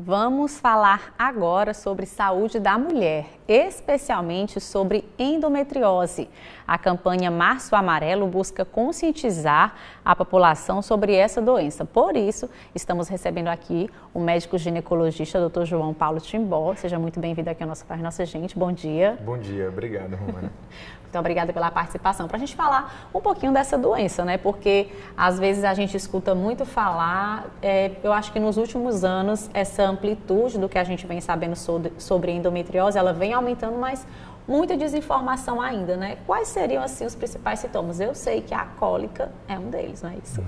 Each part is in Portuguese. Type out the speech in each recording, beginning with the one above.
Vamos falar agora sobre saúde da mulher, especialmente sobre endometriose. A campanha Março Amarelo busca conscientizar a população sobre essa doença. Por isso, estamos recebendo aqui o médico ginecologista, Dr. João Paulo Timbó. Seja muito bem-vindo aqui ao nosso Pai Nossa Gente. Bom dia. Bom dia, obrigado, Romana. Então, obrigada pela participação. Para a gente falar um pouquinho dessa doença, né? Porque às vezes a gente escuta muito falar, eu acho que nos últimos anos essa amplitude do que a gente vem sabendo sobre endometriose, ela vem aumentando, mas muita desinformação ainda, né? Quais seriam, assim, os principais sintomas? Eu sei que a cólica é um deles, não é isso?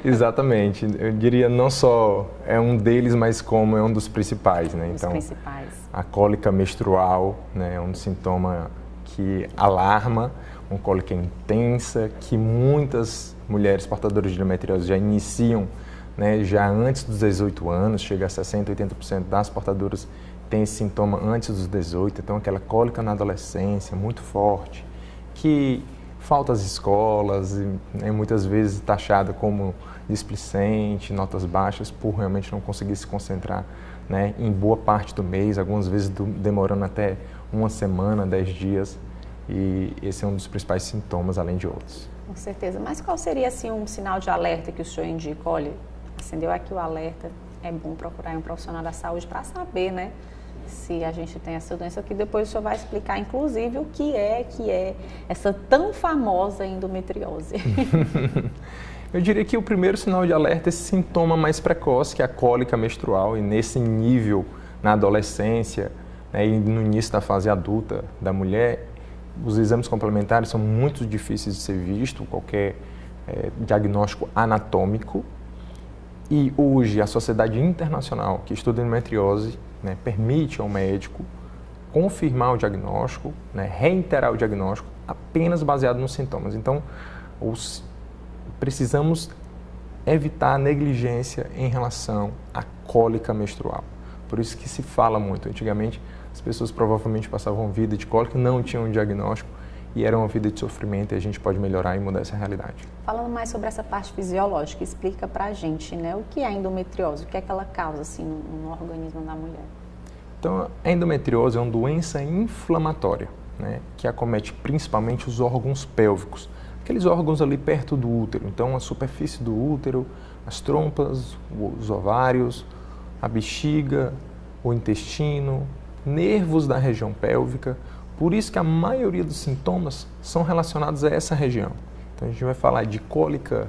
Exatamente. Eu diria não só é um deles, mas como é um dos principais, né? Os principais. A cólica menstrual, né, é um sintoma que alarma, uma cólica intensa, que muitas mulheres portadoras de endometriose já iniciam, né, já antes dos 18 anos, chega a 60%, 80% das portadoras têm esse sintoma antes dos 18, então aquela cólica na adolescência muito forte, que falta às escolas, e, né, muitas vezes taxada como displicente, notas baixas, por realmente não conseguir se concentrar, né, em boa parte do mês, algumas vezes demorando até uma semana, 10 dias, e esse é um dos principais sintomas, além de outros. Com certeza. Mas qual seria, assim, um sinal de alerta que o senhor indica? Olha, acendeu aqui o alerta, é bom procurar um profissional da saúde para saber, né, se a gente tem essa doença, que depois o senhor vai explicar, inclusive, o que é essa tão famosa endometriose. Eu diria que o primeiro sinal de alerta é esse sintoma mais precoce, que é a cólica menstrual, e nesse nível, na adolescência, né, e no início da fase adulta da mulher, os exames complementares são muito difíceis de ser visto, qualquer diagnóstico anatômico. E hoje a Sociedade Internacional que estuda endometriose, né, permite ao médico confirmar o diagnóstico, né, reiterar o diagnóstico apenas baseado nos sintomas. Então, precisamos evitar a negligência em relação à cólica menstrual. Por isso que se fala muito. Antigamente, as pessoas provavelmente passavam vida de cólica, não tinham um diagnóstico e era uma vida de sofrimento, e a gente pode melhorar e mudar essa realidade. Falando mais sobre essa parte fisiológica, explica pra gente, né, o que é a endometriose, o que é que ela causa, assim, no organismo da mulher? Então, a endometriose é uma doença inflamatória, né, que acomete principalmente os órgãos pélvicos, aqueles órgãos ali perto do útero. Então, a superfície do útero, as trompas, os ovários, a bexiga, o intestino, nervos da região pélvica. Por isso que a maioria dos sintomas são relacionados a essa região. Então, a gente vai falar de cólica,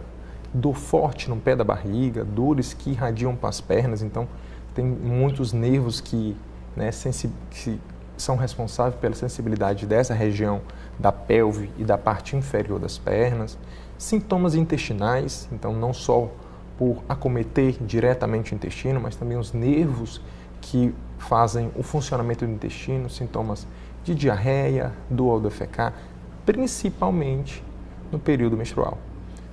dor forte no pé da barriga, dores que irradiam para as pernas. Então, tem muitos nervos que, né, que são responsáveis pela sensibilidade dessa região da pelve e da parte inferior das pernas. Sintomas intestinais, então não só por acometer diretamente o intestino, mas também os nervos que fazem o funcionamento do intestino, sintomas de diarreia, dor ao defecar, principalmente no período menstrual.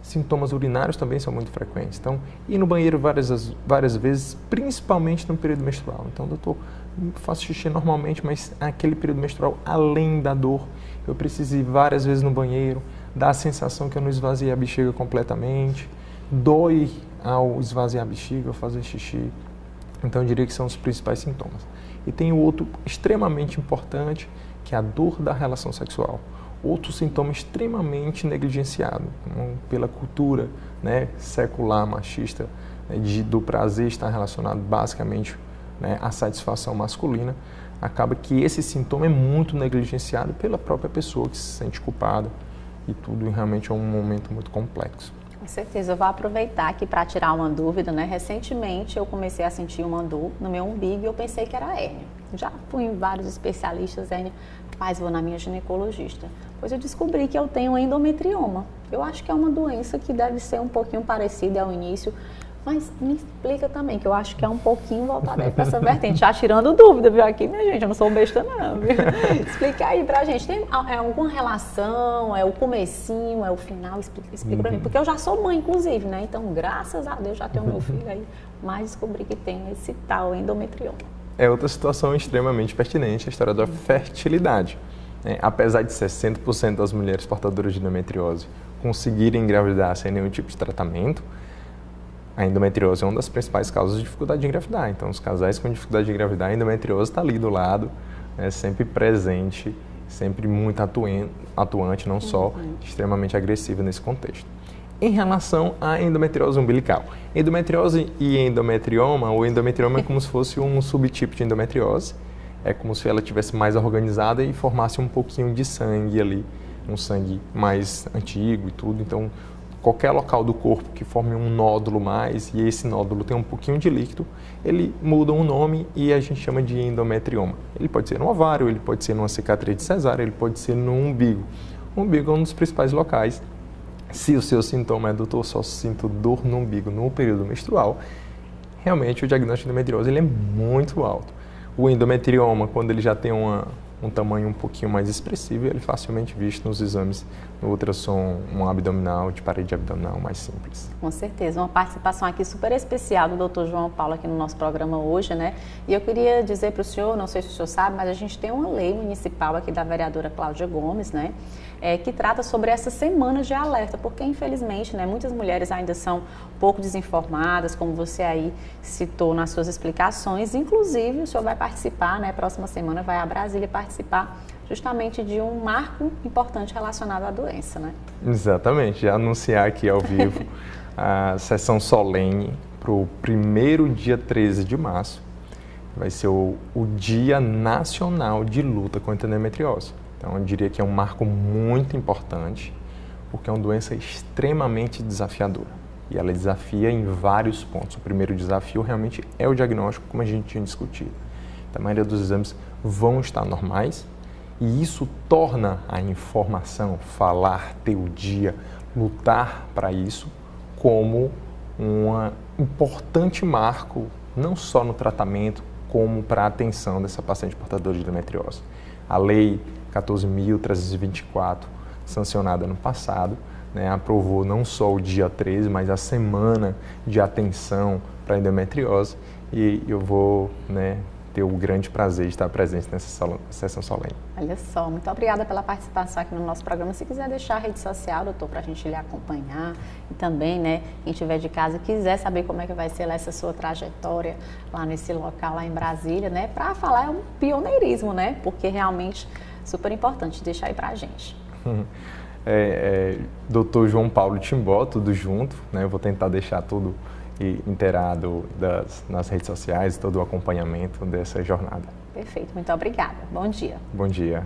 Sintomas urinários também são muito frequentes. Então, ir no banheiro várias vezes, principalmente no período menstrual. Então, doutor, eu faço xixi normalmente, mas aquele período menstrual, além da dor, eu preciso ir várias vezes no banheiro, dá a sensação que eu não esvaziei a bexiga completamente, dói ao esvaziar a bexiga, ao fazer xixi. Então, eu diria que são os principais sintomas. E tem o outro extremamente importante, que é a dor da relação sexual. Outro sintoma extremamente negligenciado pela cultura, né, secular, machista, né, do prazer estar relacionado basicamente, né, à satisfação masculina. Acaba que esse sintoma é muito negligenciado pela própria pessoa que se sente culpada, e tudo realmente é um momento muito complexo. Com certeza, eu vou aproveitar aqui para tirar uma dúvida, né? Recentemente eu comecei a sentir uma dor no meu umbigo e eu pensei que era hérnia. Já fui em vários especialistas, hérnia, mas vou na minha ginecologista. Pois eu descobri que eu tenho endometrioma. Eu acho que é uma doença que deve ser um pouquinho parecida ao início, mas me explica também, que eu acho que é um pouquinho voltada para essa vertente. Já tirando dúvida, viu, aqui, minha gente, eu não sou besta não, viu? Explica aí pra gente, tem alguma relação, é o comecinho, é o final? Explica pra mim, porque eu já sou mãe, inclusive, né? Então, graças a Deus, já tenho meu filho aí, mas descobri que tem esse tal endometrioma. É outra situação extremamente pertinente, a história da fertilidade. Apesar de 60% das mulheres portadoras de endometriose conseguirem engravidar sem nenhum tipo de tratamento, a endometriose é uma das principais causas de dificuldade de engravidar. Então, os casais com dificuldade de engravidar, a endometriose está ali do lado, né, sempre presente, sempre muito atuante, não só extremamente agressiva nesse contexto. Em relação à endometriose umbilical. Endometriose e endometrioma, o endometrioma é como se fosse um subtipo de endometriose, é como se ela tivesse mais organizada e formasse um pouquinho de sangue ali, um sangue mais antigo e tudo. Então, qualquer local do corpo que forme um nódulo mais e esse nódulo tem um pouquinho de líquido, ele muda o nome e a gente chama de endometrioma. Ele pode ser no ovário, ele pode ser numa cicatriz de cesárea, ele pode ser no umbigo. O umbigo é um dos principais locais. Se o seu sintoma é doutor, só sinto dor no umbigo no período menstrual, realmente o diagnóstico de endometriose ele é muito alto. O endometrioma, quando ele já tem um tamanho um pouquinho mais expressivo, ele é facilmente visto nos exames no ultrassom abdominal, de parede abdominal mais simples. Com certeza, uma participação aqui super especial do Dr. João Paulo aqui no nosso programa hoje, né? E eu queria dizer para o senhor, não sei se o senhor sabe, mas a gente tem uma lei municipal aqui da vereadora Cláudia Gomes, né? Que trata sobre essas semanas de alerta, porque infelizmente, né, muitas mulheres ainda são pouco desinformadas, como você aí citou nas suas explicações. Inclusive, o senhor vai participar, né? Próxima semana vai a Brasília participar justamente de um marco importante relacionado à doença, né? Exatamente, já anunciar aqui ao vivo a sessão solene para o primeiro dia 13 de março. Vai ser o Dia Nacional de Luta contra a Endometriose. Então, eu diria que é um marco muito importante, porque é uma doença extremamente desafiadora. E ela desafia em vários pontos. O primeiro desafio realmente é o diagnóstico, como a gente tinha discutido. A maioria dos exames vão estar normais, e isso torna a informação, falar, ter o dia, lutar para isso, como um importante marco, não só no tratamento, como para a atenção dessa paciente portadora de endometriose. A Lei 14.324, sancionada no passado, né, aprovou não só o dia 13, mas a semana de atenção para a endometriose, e eu vou, né, ter o grande prazer de estar presente nessa sessão solene. Olha só, muito obrigada pela participação aqui no nosso programa. Se quiser deixar a rede social, doutor, para a gente lhe acompanhar, e também, né, quem estiver de casa quiser saber como é que vai ser lá essa sua trajetória lá nesse local, lá em Brasília, né, para falar é um pioneirismo, né, porque realmente super importante deixar aí para a gente. Dr. João Paulo Timbó, tudo junto, né, eu vou tentar deixar tudo inteirado nas redes sociais, todo o acompanhamento dessa jornada. Perfeito, muito obrigada. Bom dia. Bom dia.